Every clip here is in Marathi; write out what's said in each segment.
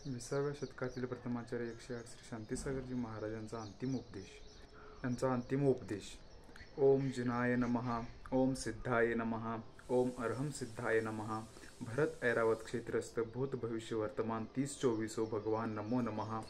विसाव्या शतकातील प्रथमाचार्य 108 श्री शांतीसागरजी महाराजांचा अंतिम उपदेश. ओम जिनाय नमः. ओम सिद्धाय नमः. ओम अर्हम सिद्धाय नमः. भरत ऐरावत क्षेत्रस्थ भूत भविष्य वर्तमान 30-24 भगवान नमो नमः.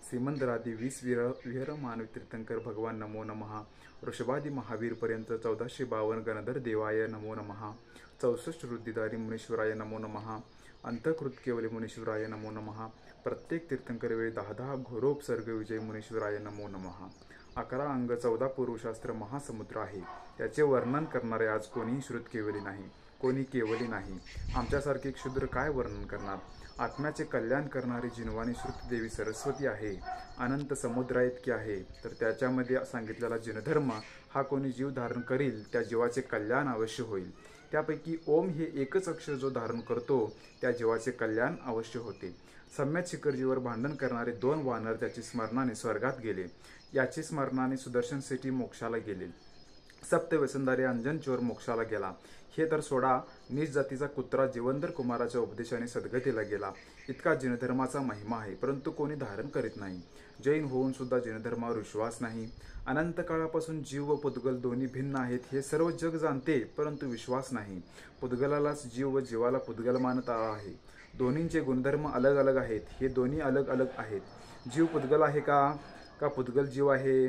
श्रीमंदरादी 20 विहर मानवी तीर्थंकर भगवान नमो नमः. वृषभादी महावीर पर्यंत 1452 गणधर देवाय नमो नमः. 64 वृद्धिधारी मुनीश्वराय नमो नमः. अंतकृत केवली मुनीश्वराय नमो नमः. प्रत्येक तीर्थंकर वेळी 10 घोरोपसर्ग विजय मुनीश्वराय नमो नमः. 11 अंग 14 पूर्वशास्त्र महासमुद्र आहे. त्याचे वर्णन करणारे आज कोणीही श्रुत केवली नाही, कोणी केवली नाही. आमच्यासारखे क्षुद्र काय वर्णन करणार. आत्म्याचे कल्याण करणारी जिनवाणी श्रुतदेवी सरस्वती आहे. अनंत समुद्रा इतकी आहे. तर त्याच्यामध्ये सांगितलेला जिनधर्म हा कोणी जीव धारण करील त्या जीवाचे कल्याण अवश्य होईल. त्यापैकी ओम हे एकच अक्षर जो धारण करतो त्या जीवाचे कल्याण अवश्य होते. सम्यक शिखरजीवर भांडण करणारे 2 वानर त्याची स्मरणाने स्वर्गात गेले. याची स्मरणाने सुदर्शन सेठी मोक्षाला गेले. सप्तव्यसनधारी अंजन चोर मोक्षाला गेला. हे तर सोडा, नीच जातीचा कुत्रा जिवंदर कुमाराच्या उपदेशाने सद्गतीला गेला. इतका जिनधर्माचा महिमा आहे, परंतु कोणी धारण करीत नाही. जैन होऊन सुद्धा जिनधर्मावर विश्वास नाही. अनंत काळापासून जीव व पुद्गल दोन्ही भिन्न आहेत हे सर्व जग जाणते, परंतु विश्वास नाही. पुद्गलालाच जीव व जीवाला पुद्गल मानत आहे. दोन्हींचे गुणधर्म अलग अलग आहेत. हे दोन्ही अलग अलग आहेत. जीव पुद्गल आहे का पुद्गल जीव आहे.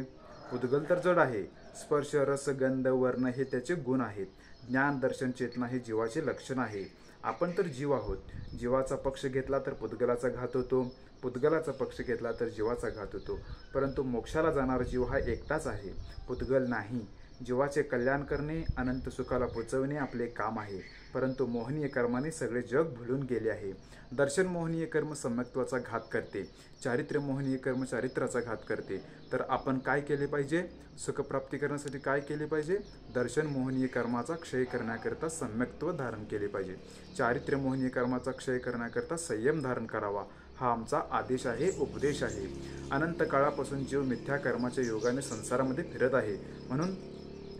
पुद्गल तर जड आहे. स्पर्श रस गंध वर्ण हे त्याचे गुण आहेत. ज्ञान दर्शन चेतना हे जीवाचे लक्षण आहे. आपण तर जीव आहोत. जीवाचा पक्ष घेतला तर पुद्गलाचा घात होतो, पुद्गलाचा पक्ष घेतला तर जीवाचा घात होतो. परंतु मोक्षाला जाणारा जीव हा एकटाच आहे, पुद्गल नाही. जीवाचे कल्याण करणे, अनंत सुखाला पोचवणे आपले काम आहे. परंतु मोहनीय कर्माने सगळे जग भुलून गेले आहे. दर्शन मोहनीय कर्म सम्यक्त्वाचा घात करते. चारित्र्य मोहनीय कर्म चारित्र्याचा घात करते. तर आपण काय केले पाहिजे. सुखप्राप्ती करण्यासाठी काय केले पाहिजे. दर्शन मोहनीय कर्माचा क्षय करण्याकरता सम्यक्त्व धारण केले पाहिजे. चारित्र्य मोहनीय कर्माचा क्षय करण्याकरता संयम धारण करावा. हा आमचा आदेश आहे, उपदेश आहे. अनंत काळापासून जीव मिथ्या कर्माच्या योगाने संसारामध्ये फिरत आहे. म्हणून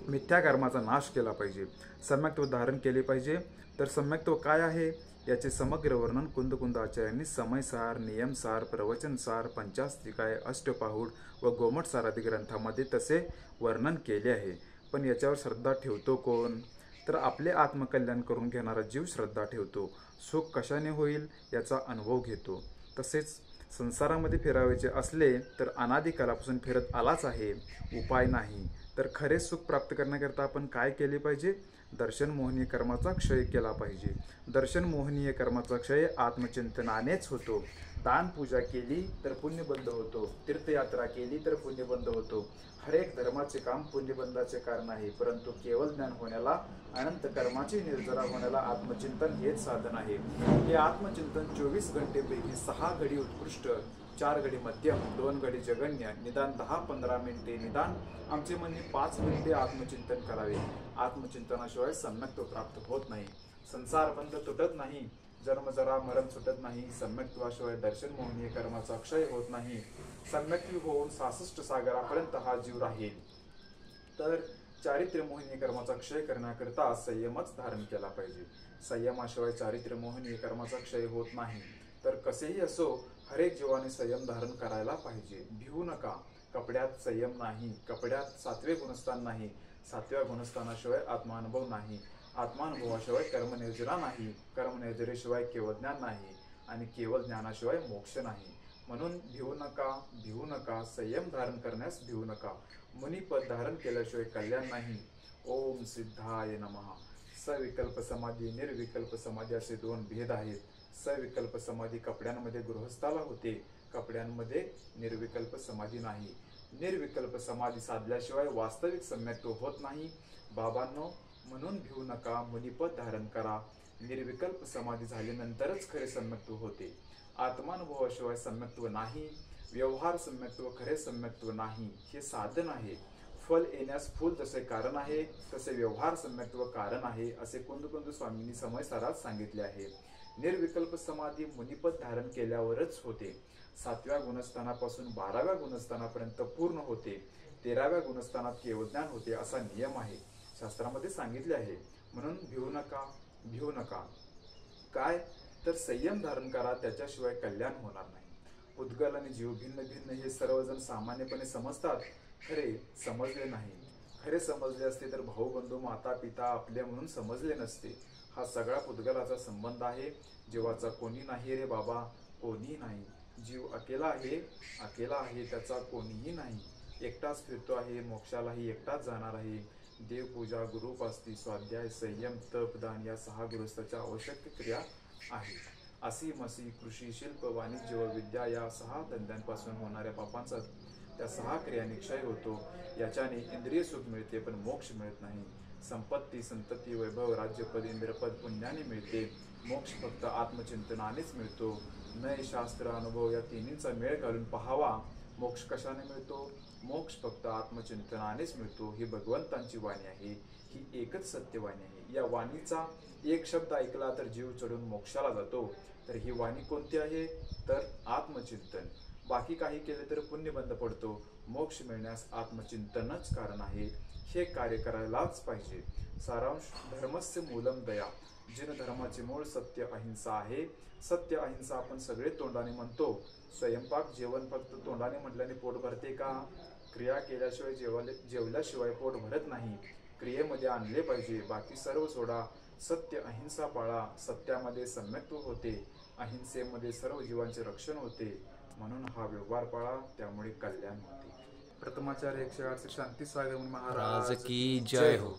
मिथ्या कर्माचा नाश केला पाहिजे. सम्यक्त्व धारण केले पाहिजे. तर सम्यक्त्व काय आहे याचे समग्र वर्णन कुंद आचार्यांनी समयसार, नियमसार, प्रवचनसार, पंचास्तिकाय, अष्टपाहूड व गोमटसार आदी ग्रंथामध्ये तसे वर्णन केले आहे. पण याच्यावर श्रद्धा ठेवतो कोण. तर आपले आत्मकल्याण करून घेणारा जीव श्रद्धा ठेवतो. सुख कशाने होईल याचा अनुभव घेतो. तसेच संसारामध्ये फिरावायचे असले तर अनादी कालापासून फिरत आलाच आहे, उपाय नाही. तर खरे सुख प्राप्त करण्याकरता आपण काय केले पाहिजे. दर्शन मोहनीय कर्माचा क्षय केला पाहिजे. दर्शन मोहनीय कर्माचा क्षय आत्मचिंतनानेच होतो. दान पूजा केली तर पुण्यबंध होतो. तीर्थयात्रा केली तर पुण्यबंध होतो. हरेक धर्माचे काम पुण्यबंधाचे कारण आहे. परंतु केवळ ज्ञान होण्याला, अनंत कर्माची निर्जरा होण्याला आत्मचिंतन हेच साधन आहे. हे आत्मचिंतन 24 घंटेपैकी 6 घडी उत्कृष्ट, 4 घडी मध्यम, 2 घडी जगन्य, निदान 10-15 मिनिटे, निदान आमचे म्हणणे 5 मिनिटे आत्मचिंतन करावे. आत्मचिंतनाशिवाय सम्यक्त्व प्राप्त होत नाही. संसार बंध तुटत नाही. जन्म जरा मरण सुटत नाही. सम्यक्त्वाशिवाय दर्शन मोहनीय कर्माचा क्षय होत नाही. सम्यक्त्व होऊन 66 सागरापर्यंत हा जीव राहील. तर चारित्र्य मोहनीय कर्माचा क्षय करण्याकरता संयमच धारण केला पाहिजे. संयमाशिवाय चारित्र्य मोहनीय कर्माचा क्षय होत नाही. तर कसेही असो, हरेक जीवाने संयम धारण करायला पाहिजे. भिवू नका. कपड्यात संयम नाही. कपड्यात 7वे गुणस्थान नाही. 7व्या गुणस्थानाशिवाय आत्मानुभव नाही. आत्मानुभवाशिवाय कर्मनिर्जरा नाही. कर्मनिर्जरेशिवाय केवळ ज्ञान नाही. आणि केवळ ज्ञानाशिवाय मोक्ष नाही. म्हणून भिवू नका. संयम धारण करण्यास भिवू नका. मुनिपद धारण केल्याशिवाय कल्याण नाही. ओम सिद्धाय नमः. सविकल्प समाधी, निर्विकल्प समाधी असे 2 भेद आहेत. सविकल्प समाधी कपड्यांमध्ये गृहस्थाला होते. कपड्यांमध्ये निर्विकल्प समाधी नाही. निर्विकल्प समाधी साधल्याशिवाय वास्तविक सम्यक्त्व होत नाही. बाबांनो, म्हणून भिवू नका. मुनिपद धारण करा. निर्विकल्प समाधी झाल्यानंतरच खरे सम्यक्त्व होते. आत्मानुभवाशिवाय सम्यक्त्व नाही. व्यवहार सम्यक्त्व खरे सम्यक्त्व नाही. हे साधन आहे. फल येण्यास फूल जसे कारण आहे तसे व्यवहार सम्यक्त्व कारण आहे, असे कुंद स्वामींनी समयसारात सांगितले आहे. निर्विकल्प समाधी मुनिपद धारण केल्यावरच होते. 7व्या गुणस्थानापासून 12व्या गुणस्थानापर्यंत पूर्ण होते. 13व्या गुणस्थानात केवळ ज्ञान होते असा नियम आहे. शास्त्रामध्ये सांगितले आहे. म्हणून भिवू नका. काय तर संयम धारण करा, त्याच्याशिवाय कल्याण होणार नाही. पुद्गल आणि जीव भिन्न भिन्न हे सर्वजण सामान्यपणे समजतात, खरे समजले नाही. खरे समजले असते तर भाऊ बंधू माता पिता आपले म्हणून समजले नसते. हा सगळा पुद्गलाचा संबंध आहे. जीवाचा कोणी नाही रे बाबा, कोणी नाही. जीव अकेला आहे त्याचा कोणीही नाही. एकटाच फिरतो आहे, मोक्षालाही एकटाच जाणार आहे. देवपूजा, गुरुपास्ती, स्वाध्याय, संयम, तप, दान या 6 गृहस्थाच्या आवश्यक क्रिया आहेत. असी मसी, कृषी, शिल्प, वाणिज्य व विद्या या 6 धंद्यांपासून होणाऱ्या पापांचा त्या 6 क्रियांनी क्षय होतो. याच्याने इंद्रिय सुख मिळते पण मोक्ष मिळत नाही. संपत्ती, संतती, वैभव, राज्यपद, इंद्रपद पुण्याने मिळते. मोक्ष फक्त आत्मचिंतनानेच मिळतो. नय, शास्त्र, अनुभव या तिन्हींचा मेळ घालून पहावा. मोक्ष कशाने मिळतो? मोक्ष फक्त आत्मचिंतनानेच मिळतो. ही भगवंतांची वाणी आहे. ही एकच सत्यवाणी आहे. या वाणीचा एक शब्द ऐकला तर जीव चढून मोक्षाला जातो. तर ही वाणी कोणती आहे? तर आत्मचिंतन. बाकी काही केले तर पुण्य बंद पडतो. मोक्ष मिळण्यास आत्मचिंतनच कारण आहे. हे कार्य करायलाच पाहिजे. सारांश, धर्मस्य मूलम दया. जिन धर्माचे मूळ सत्य अहिंसा आहे. सत्य अहिंसा आपण सगळे तोंडाने म्हणतो. स्वयंपाक, जेवण फक्त तोंडाने म्हटल्याने पोट भरते का? क्रिया केल्याशिवाय जेवल्याशिवाय पोट भरत नाही. क्रियेमध्ये आणले पाहिजे. बाकी सर्व सोडा. सत्य अहिंसा पाळा. सत्यामध्ये सम्यक्त्व होते. अहिंसेमध्ये सर्व जीवांचे रक्षण होते. म्हणून हा व्यवहार पाळा, त्यामुळे कल्याण होते. प्रथमाचार्य 108 शांती सागर महाराज की जय हो.